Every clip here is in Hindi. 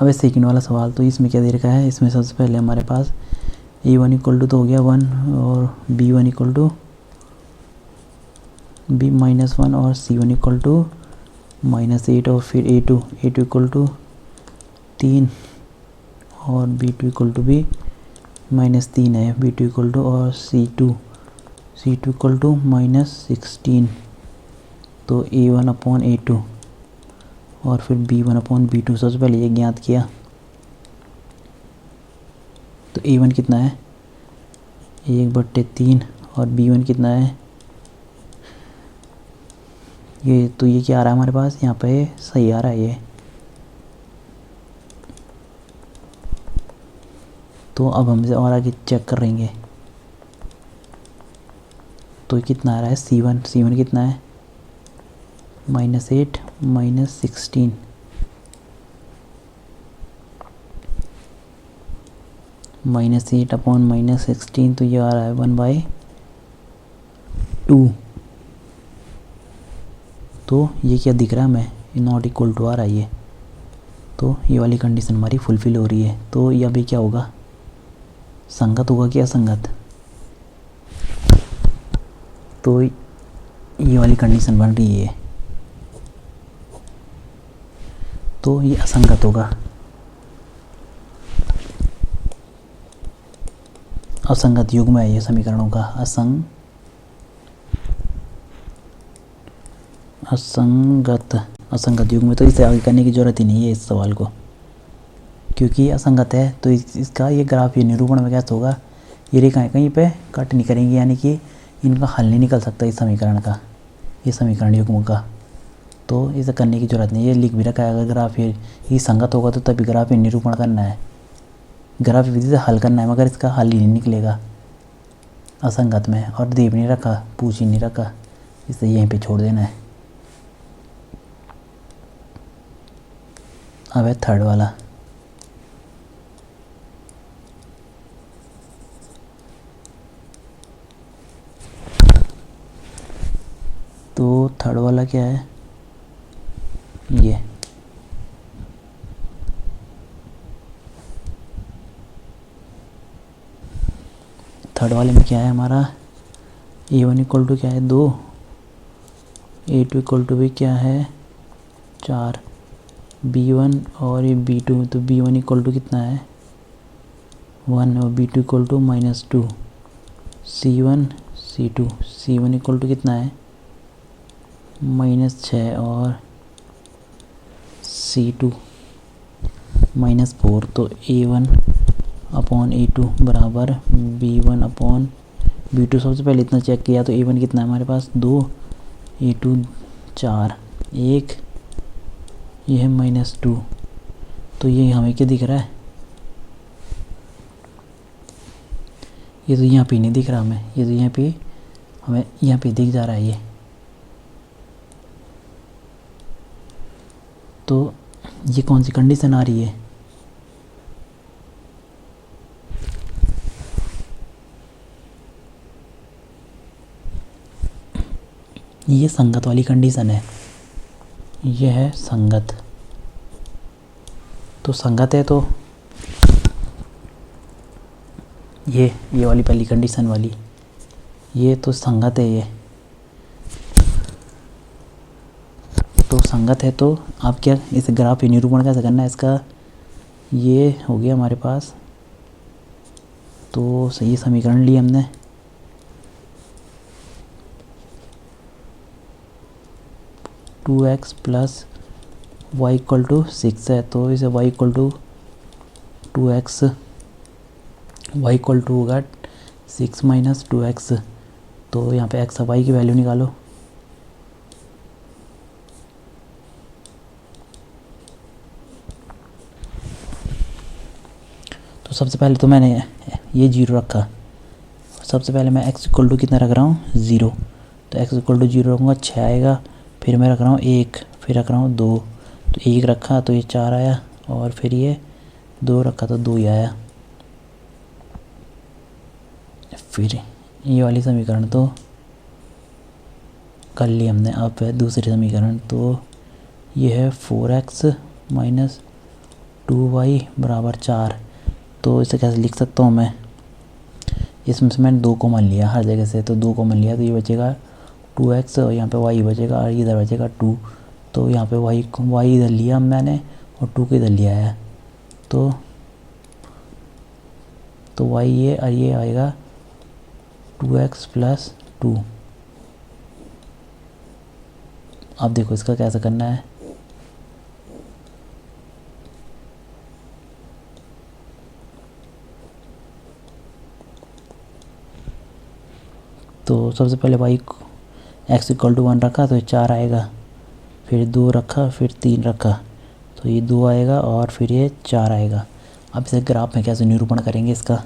अब सेकंड वाला सवाल, तो इसमें क्या दे रखा है, इसमें सबसे पहले हमारे पास a1 इक्वल टू तो हो गया 1 और b1 इक्वल टू b-1 और c1 इक्वल टू -8 और फिर a2 इक्वल टू 3 और b2 इक्वल टू भी -3 है, b2 इक्वल टू और c2 इक्वल टू -16। तो a1 अपॉन a2 और फिर b1 अपॉन b2 सबसे पहले ये ज्ञात किया। तो a1 कितना है 1/3 और b1 कितना है ये, तो ये क्या आ रहा है हमारे पास, यहाँ पे सही आ रहा है ये। तो अब हम इसे और आगे चेक करेंगे। तो कितना आ रहा है c1 कितना है -8 -16 -8 अपॉन -16, तो ये आ रहा है 1/2। तो ये क्या दिख रहा है हमें, नॉट इक्वल टू आ रहा है ये। तो ये वाली कंडीशन हमारी फुलफिल हो रही है। तो ये अभी क्या होगा, संगत होगा कि असंगत। तो ये वाली कंडीशन बन रही है, तो ये असंगत होगा। असंगत युग्म है ये समीकरणों का, असंगत युग्म। तो इसे आगे करने की ज़रूरत ही नहीं है इस सवाल को, क्योंकि असंगत है। तो इसका ये ग्राफ, ये निरूपण में कैसे होगा, ये रेखाएं कहीं पे कट नहीं करेंगी, यानी कि इनका हल नहीं निकल सकता इस समीकरण का, ये समीकरण युग्म का। तो इसे करने की ज़रूरत नहीं है, ये लिख भी रखा है। अगर ग्राफ ये संगत होगा तो तभी ग्राफ ये निरूपण करना है, ग्राफ विधि से हल करना है, मगर इसका हल ही नहीं निकलेगा असंगत में। और दे भी नहीं रखा, पूछ ही नहीं रखा, इसे यहीं पे छोड़ देना है। अब है थर्ड वाला। तो थर्ड वाला क्या है, ये थर्ड वाले में क्या है हमारा, a1 इक्वल टू क्या है 2, a2 इक्वल टू भी क्या है 4, b1 और ये b2, तो b1 इक्वल टू कितना है 1 और b2 equal to -2, c1 c1 equal to कितना है -6 और c2 -4। तो a1 अपॉन a2 बराबर b1 अपॉन b2। सबसे पहले इतना चेक किया, तो a1 कितना है हमारे पास 2, a2 4, 1, ये है -2। तो ये हमें क्या दिख रहा है, ये तो यहाँ पे नहीं दिख रहा हमें, ये तो हमें यहाँ पे दिख जा रहा है ये। तो ये कौन सी कंडीशन आ रही है, ये संगत वाली कंडीशन है, ये है संगत। तो संगत है तो ये वाली पहली कंडीशन वाली, ये तो संगत है। ये तो संगत है, तो आप क्या इस ग्राफ पे निरूपण कैसे करना है इसका, ये हो गया हमारे पास। तो सही समीकरण लिए हमने, two x plus y equal to 6 है, तो इसे y equal to 2x, y equal to होगा 6 - 2x। तो यहाँ पे x और y की वैल्यू निकालो। तो सबसे पहले तो मैंने ये 0 रखा, सबसे पहले मैं x इक्वल टू कितना रख रहा हूँ 0, तो x इक्वल टू 0 रखूँगा 6 आएगा। फिर मैं रख रहा हूँ 1, फिर रख रहा हूँ 2, तो 1 रखा तो ये 4 आया, और फिर ये 2 रखा तो 2 ही आया। फिर ये वाली समीकरण तो कर ली हमने। अब है दूसरी समीकरण, तो ये है 4x - 2y बराबर 4। तो इसे कैसे लिख सकता हूँ मैं, इसमें से मैंने 2 कॉमन लिया हर जगह से, तो 2 कॉमन लिया तो ये बचेगा 2x और यहाँ पे y बचेगा और इधर बचेगा 2। तो यहाँ पे y इधर लिया मैंने और 2 को इधर लिया है, तो y ये और ये आएगा 2x + 2। अब देखो इसका कैसे करना है। तो सबसे पहले y x = 1 रखा तो 4 आएगा, फिर 2 रखा, फिर 3 रखा तो ये 2 आएगा और फिर ये 4 आएगा। अब इसे ग्राफ में कैसे निरूपण करेंगे इसका,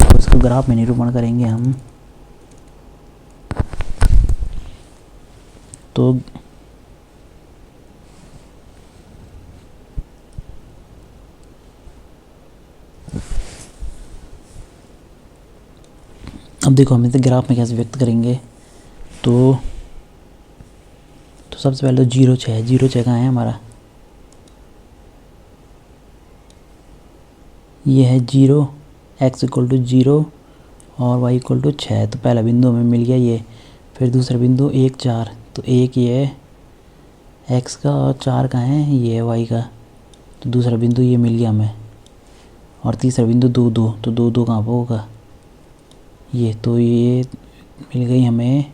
तो इसको ग्राफ में निरूपण करेंगे हम। तो अब देखो हम इसे ग्राफ में कैसे व्यक्त करेंगे। तो सबसे पहले तो 0 6 0 6 कहाँ है हमारा, ये है 0, x = 0 और y = 6। तो पहला बिंदु हमें मिल गया ये, फिर दूसरा बिंदु 1 4, तो 1 ये है x का और 4 कहाँ है, ये है y का, तो दूसरा बिंदु ये मिल गया हमें। और तीसरा बिंदु 2 2, तो 2 2 कहाँ पर होगा, ये, तो ये मिल गई हमें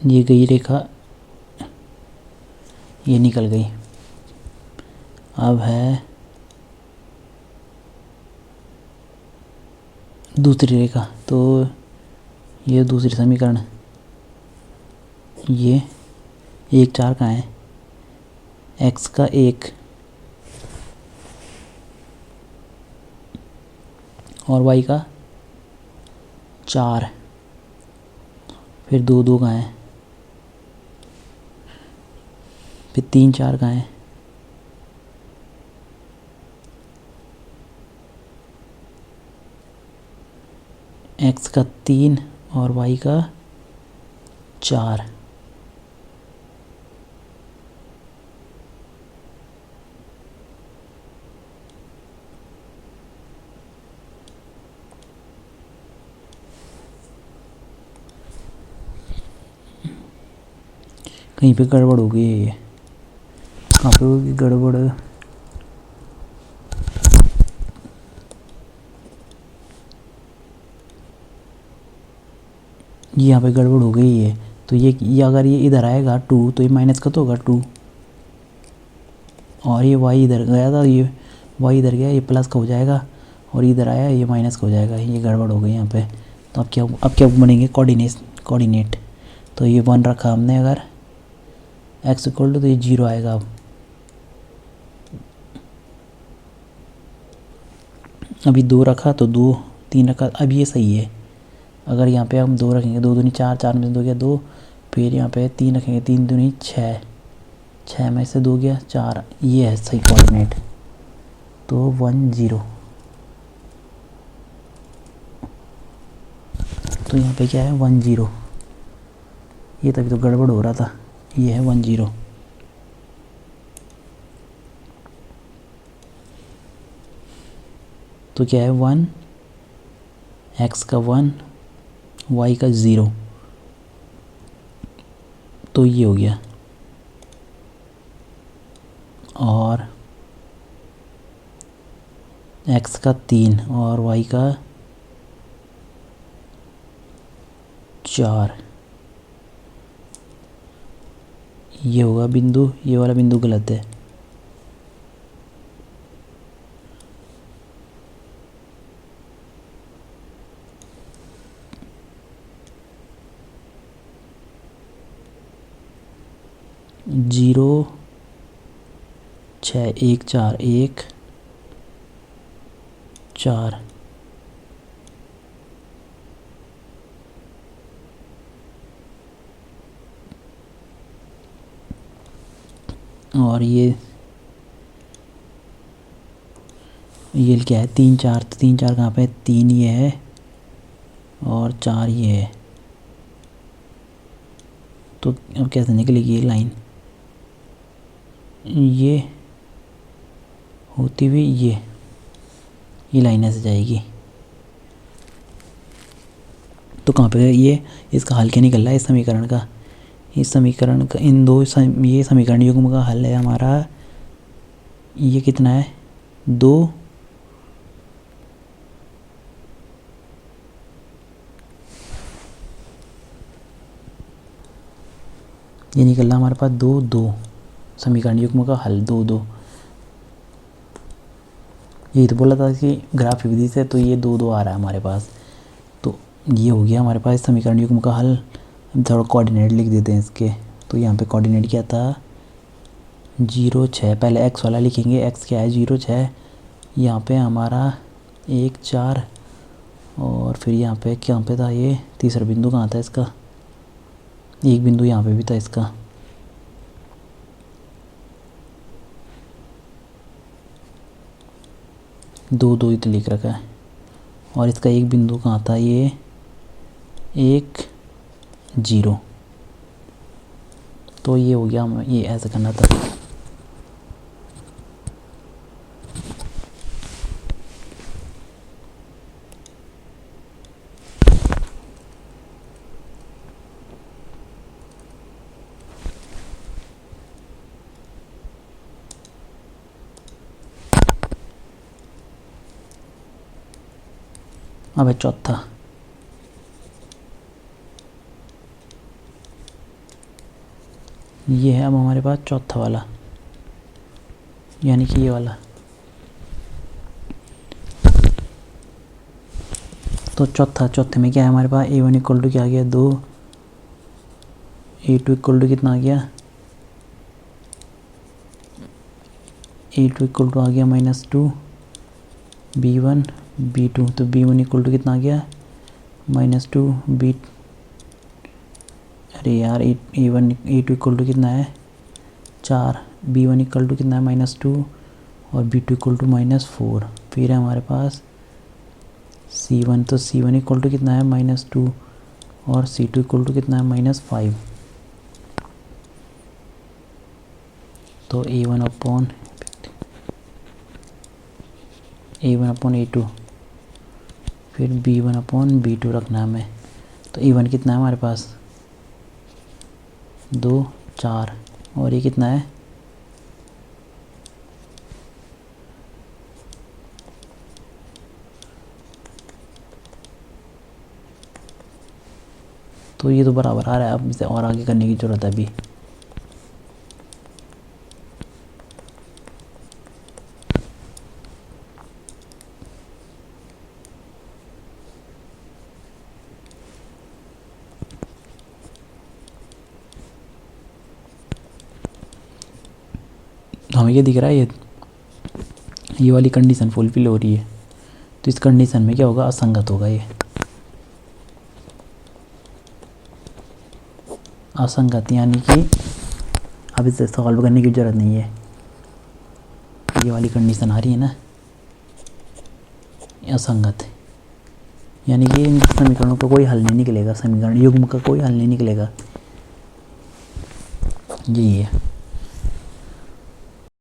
ये गई रेखा, ये निकल गई। अब है दूसरी रेखा, तो ये दूसरी समीकरण, ये 1 4 कहाँ है, x का 1 और y का 4, फिर 2 2 कहाँ है, फिर 3 4 कहाँ है, x का 3 और y का 4। कहीं पे गड़बड़ हो गई है, ये कहाँ पे होगी गड़बड़, यहाँ पे गड़बड़ हो गई है। तो ये अगर ये इधर आएगा 2 तो ये माइनस का तो होगा 2, और ये y इधर गया था, ये y इधर गया, ये प्लस का हो जाएगा, और इधर आया ये माइनस का हो जाएगा, ये गड़बड़ हो गई यहाँ पे। तो अब क्या बनेंगे कोऑर्डिनेट। तो ये 1 रखा हमने, अगर x = तो ये 0 आएगा। अब अभी 2 रखा तो 2, 3 रखा, अब ये सही है। अगर यहाँ पे हम 2 रखेंगे, 2 दूनी 4, 4 में से 2 गया 2, फिर यहाँ पे 3 रखेंगे, 3 दूनी 6, 6 में से 2 गया 4, ये है सही कोऑर्डिनेट। तो 1 0, तो यहाँ पे क्या है 1 0, ये तभी तो गड़बड़ हो रहा था, ये है 1 0। तो क्या है 1, x का 1, y का 0, तो ये हो गया। और x का 3 और y का 4, ये होगा बिंदु, ये वाला बिंदु गलत है। जीरो 6 1 4 1 4, और ये क्या है, 3 4, तो 3 4 कहाँ पे, 3 ये है और 4 ये है। तो अब कैसे निकलेगी ये लाइन, ये होती हुई ये लाइन ऐसे जाएगी। तो कहाँ पे ये, इसका हल क्या निकल रहा है इस समीकरण का, इस समीकरण का इन दो ये समीकरण युग्म का हल है हमारा, ये कितना है 2 ये निकल रहा हमारे पास 2 2, समीकरण युग्म का हल 2 2। यही तो बोला था कि ग्राफ विधि से, तो ये 2 2 आ रहा है हमारे पास। तो ये हो गया हमारे पास समीकरण युग्म का हल। थोड़ा कोऑर्डिनेट लिख देते हैं इसके। तो यहाँ पे कोऑर्डिनेट क्या था 0 6, पहले x वाला लिखेंगे, x क्या है 0 6, यहाँ पे हमारा 1 4, और फिर यहाँ पे क्या पे था, ये तीसरा बिंदु कहाँ था इसका, एक बिंदु यहाँ पे भी था इसका, दो दो इतना लिख रखा है, और इसका एक बिंदु कहाँ था, ये 1 0। तो ये हो गया, ये ऐसे करना था। अब है चौथा, ये है अब हमारे पास चौथा वाला, यानी कि ये वाला। तो चौथे में क्या है हमारे पास, a1 इक्वल टू क्या आ गया 2, a2 इक्वल टू कितना आ गया, a2 इक्वल टू आ गया -2, b1 b2, तो b1 इक्वल टू कितना आ गया -2 b, अरे यार a2 इक्वल टू कितना है 4, b1 इक्वल टू कितना है -2, और b2 इक्वल टू -4। फिर है हमारे पास c1, तो c1 इक्वल टू कितना है -2, और c2 इक्वल टू कितना है -5। तो a1 अपॉन a2, फिर b1 अपॉन b2 रखना है हमें। तो a1 कितना है हमारे पास 2 4, और ये कितना है तो ये तो बराबर आ रहा है। अब इसे और आगे करने की ज़रूरत है अभी। हमें ये दिख रहा है, ये वाली कंडीशन फुलफिल हो रही है। तो इस कंडीशन में क्या होगा, असंगत होगा, ये असंगत, यानी कि अब इसे सॉल्व करने की ज़रूरत नहीं है। ये वाली कंडीशन आ रही है ना, असंगत, यानी कि इन समीकरणों का कोई हल नहीं निकलेगा, समीकरण युग्म का कोई हल नहीं निकलेगा, यही है।